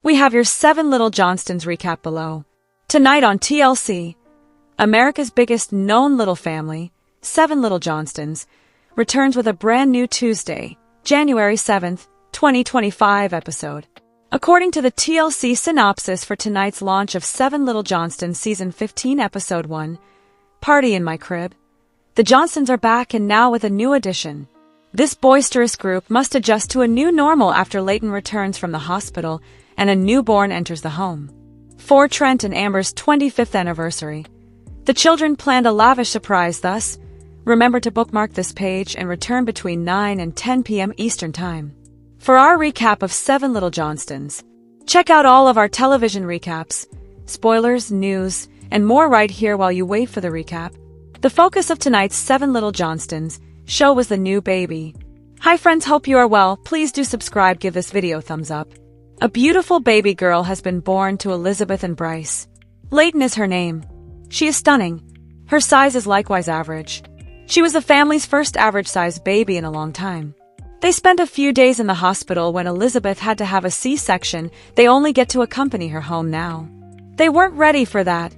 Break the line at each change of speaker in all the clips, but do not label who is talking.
We have your 7 Little Johnstons recap below. Tonight on TLC, America's biggest known little family, 7 Little Johnstons, returns with a brand new Tuesday, January 7th, 2025 episode. According to the TLC synopsis for tonight's launch of 7 Little Johnstons Season 15 Episode 1, Party in My Crib, the Johnstons are back and now with a new addition. This boisterous group must adjust to a new normal after Leighton returns from the hospital and a newborn enters the home. For Trent and Amber's 25th anniversary, the children planned a lavish surprise thus. Remember to bookmark this page and return between 9 and 10 p.m. Eastern Time. For our recap of 7 Little Johnstons, check out all of our television recaps, spoilers, news, and more right here while you wait for the recap. The focus of tonight's 7 Little Johnstons show was the new baby. Hi friends, hope you are well. Please do subscribe, give this video a thumbs up. A beautiful baby girl has been born to Elizabeth and Bryce. Leighton is her name. She is stunning. Her size is likewise average. She was the family's first average-sized baby in a long time. They spent a few days in the hospital when Elizabeth had to have a C-section. They only get to accompany her home now. They weren't ready for that,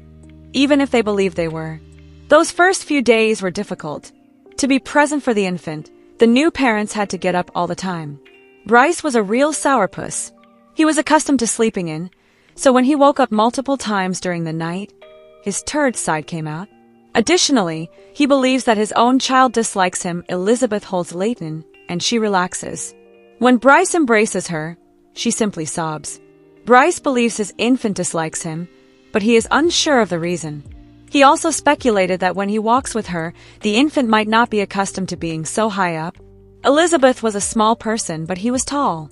even if they believed they were. Those first few days were difficult. To be present for the infant, the new parents had to get up all the time. Bryce was a real sourpuss. He was accustomed to sleeping in, so when he woke up multiple times during the night, his turd side came out. Additionally, he believes that his own child dislikes him. Elizabeth holds Leighton, and she relaxes. When Bryce embraces her, she simply sobs. Bryce believes his infant dislikes him, but he is unsure of the reason. He also speculated that when he walks with her, the infant might not be accustomed to being so high up. Elizabeth was a small person, but he was tall.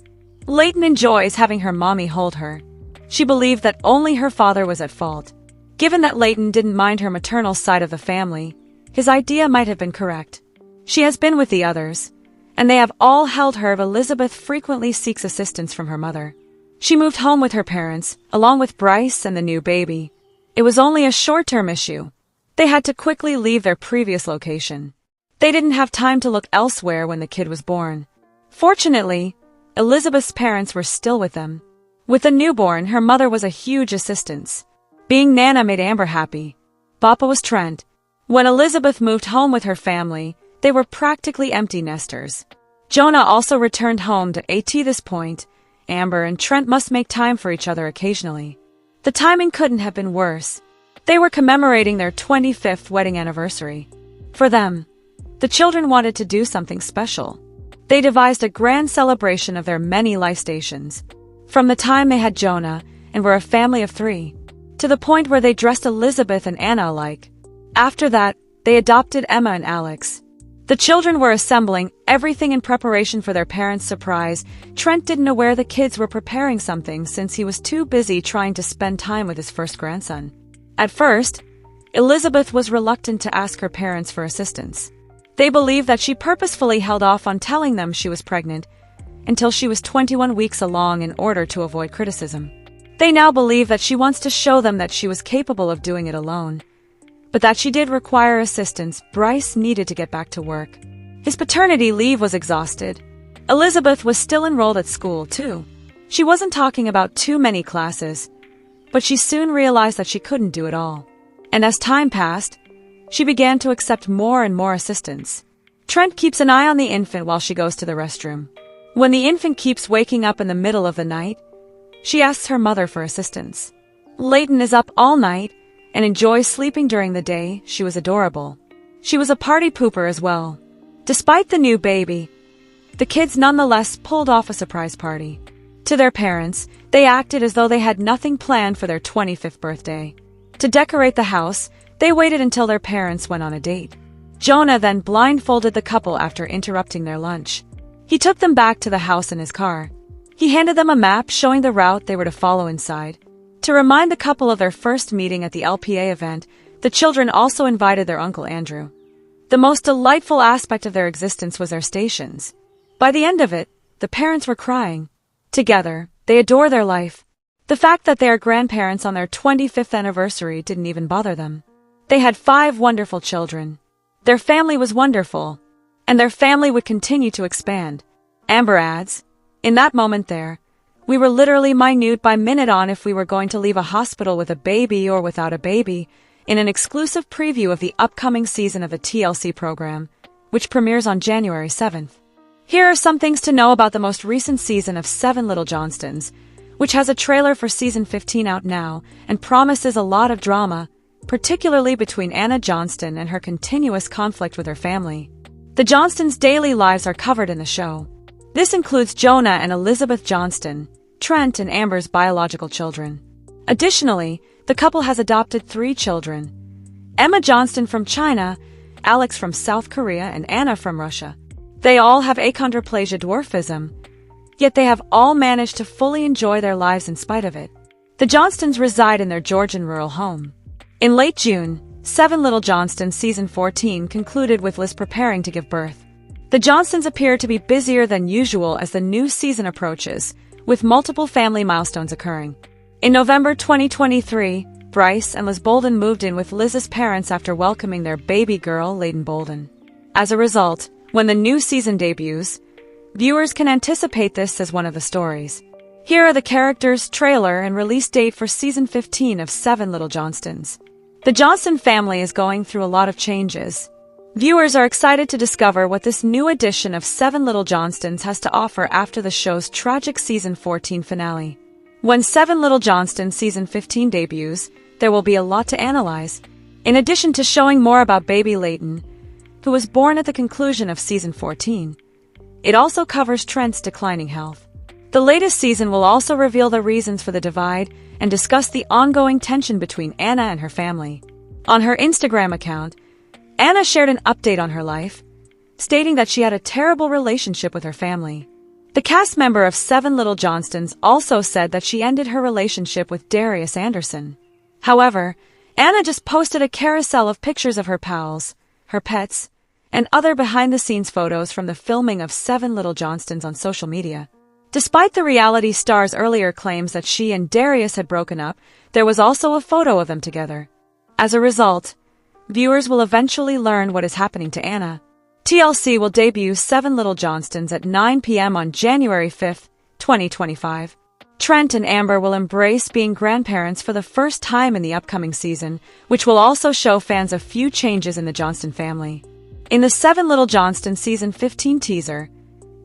Leighton enjoys having her mommy hold her. She believed that only her father was at fault. Given that Leighton didn't mind her maternal side of the family, his idea might have been correct. She has been with the others, and they have all held her. Elizabeth frequently seeks assistance from her mother. She moved home with her parents, along with Bryce and the new baby. It was only a short-term issue. They had to quickly leave their previous location. They didn't have time to look elsewhere when the kid was born. Fortunately, Elizabeth's parents were still with them. With the newborn, her mother was a huge assistance. Being Nana made Amber happy. Papa was Trent. When Elizabeth moved home with her family, they were practically empty nesters. Jonah also returned home to this point. Amber and Trent must make time for each other occasionally. The timing couldn't have been worse. They were commemorating their 25th wedding anniversary. For them, the children wanted to do something special. They devised a grand celebration of their many life stations. From the time they had Jonah and were a family of 3, to the point where they dressed Elizabeth and Anna alike. After that, they adopted Emma and Alex. The children were assembling everything in preparation for their parents' surprise. Trent didn't know where the kids were preparing something since he was too busy trying to spend time with his first grandson. At first, Elizabeth was reluctant to ask her parents for assistance. They believed that she purposefully held off on telling them she was pregnant until she was 21 weeks along in order to avoid criticism. They now believe that she wants to show them that she was capable of doing it alone, but that she did require assistance. Bryce needed to get back to work. His paternity leave was exhausted. Elizabeth was still enrolled at school, too. She wasn't talking about too many classes, but she soon realized that she couldn't do it all. And as time passed, she began to accept more and more assistance. Trent keeps an eye on the infant while she goes to the restroom. When the infant keeps waking up in the middle of the night, she asks her mother for assistance. Leighton is up all night and enjoys sleeping during the day. She was adorable. She was a party pooper as well. Despite the new baby, the kids nonetheless pulled off a surprise party. To their parents, they acted as though they had nothing planned for their 25th birthday. To decorate the house, they waited until their parents went on a date. Jonah then blindfolded the couple after interrupting their lunch. He took them back to the house in his car. He handed them a map showing the route they were to follow inside. To remind the couple of their first meeting at the LPA event, the children also invited their Uncle Andrew. The most delightful aspect of their existence was their stations. By the end of it, the parents were crying. Together, they adore their life. The fact that they are grandparents on their 25th anniversary didn't even bother them. They had 5 wonderful children. Their family was wonderful, and their family would continue to expand. Amber adds, "In that moment there, We were literally minute by minute on if we were going to leave a hospital with a baby or without a baby, in an exclusive preview of the upcoming season of the TLC program, which premieres on January 7th. Here are some things to know about the most recent season of 7 Little Johnstons, which has a trailer for season 15 out now and promises a lot of drama, particularly between Anna Johnston and her continuous conflict with her family. The Johnstons' daily lives are covered in the show. This includes Jonah and Elizabeth Johnston, Trent and Amber's biological children. Additionally, the couple has adopted 3 children: Emma Johnston from China, Alex from South Korea, and Anna from Russia. They all have achondroplasia dwarfism, yet they have all managed to fully enjoy their lives in spite of it. The Johnstons reside in their Georgian rural home. In late June, 7 Little Johnstons season 14 concluded with Liz preparing to give birth. The Johnstons appear to be busier than usual as the new season approaches, with multiple family milestones occurring. In November 2023, Bryce and Liz Bolden moved in with Liz's parents after welcoming their baby girl, Layden Bolden. As a result, when the new season debuts, viewers can anticipate this as one of the stories. Here are the characters, trailer, and release date for season 15 of 7 Little Johnstons. The Johnston family is going through a lot of changes. Viewers are excited to discover what this new edition of 7 Little Johnstons has to offer after the show's tragic season 14 finale. When 7 Little Johnstons season 15 debuts, there will be a lot to analyze. In addition to showing more about baby Layden, who was born at the conclusion of season 14, it also covers Trent's declining health. The latest season will also reveal the reasons for the divide and discuss the ongoing tension between Anna and her family. On her Instagram account, Anna shared an update on her life, stating that she had a terrible relationship with her family. The cast member of 7 Little Johnstons also said that she ended her relationship with Darius Anderson. However, Anna just posted a carousel of pictures of her pals, her pets, and other behind-the-scenes photos from the filming of 7 Little Johnstons on social media. Despite the reality star's earlier claims that she and Darius had broken up, there was also a photo of them together. As a result, viewers will eventually learn what is happening to Anna. TLC will debut 7 Little Johnstons at 9 p.m. on January 5th, 2025. Trent and Amber will embrace being grandparents for the first time in the upcoming season, which will also show fans a few changes in the Johnston family. In the 7 Little Johnstons season 15 teaser,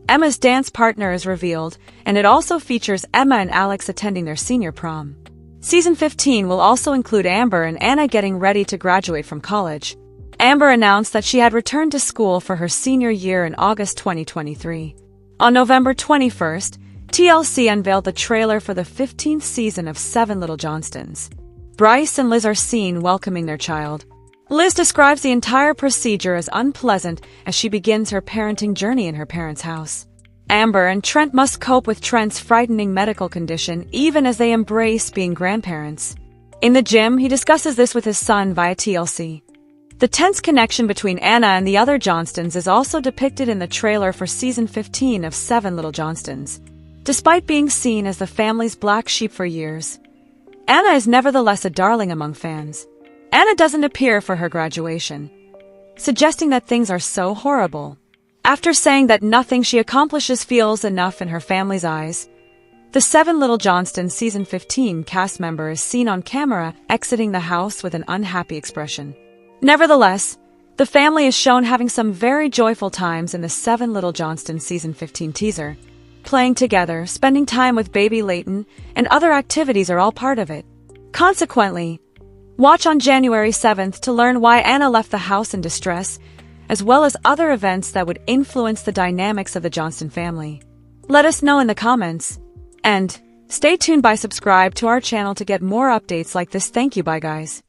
Emma's dance partner is revealed, and it also features Emma and Alex attending their senior prom. Season 15 will also include Amber and Anna getting ready to graduate from college. Amber announced that she had returned to school for her senior year in August 2023. On November 21st, TLC unveiled the trailer for the 15th season of 7 Little Johnstons. Bryce and Liz are seen welcoming their child. Liz describes the entire procedure as unpleasant as she begins her parenting journey in her parents' house. Amber and Trent must cope with Trent's frightening medical condition even as they embrace being grandparents. In the gym, he discusses this with his son via TLC. The tense connection between Anna and the other Johnstons is also depicted in the trailer for season 15 of 7 Little Johnstons. Despite being seen as the family's black sheep for years, Anna is nevertheless a darling among fans. Anna doesn't appear for her graduation, suggesting that things are so horrible. After saying that nothing she accomplishes feels enough in her family's eyes, the 7 Little Johnstons season 15 cast member is seen on camera exiting the house with an unhappy expression. Nevertheless, the family is shown having some very joyful times in the 7 Little Johnstons season 15 teaser. Playing together, spending time with baby Layden, and other activities are all part of it. Consequently, watch on January 7th to learn why Anna left the house in distress, as well as other events that would influence the dynamics of the Johnston family. Let us know in the comments. And stay tuned by subscribe to our channel to get more updates like this. Thank you, bye guys.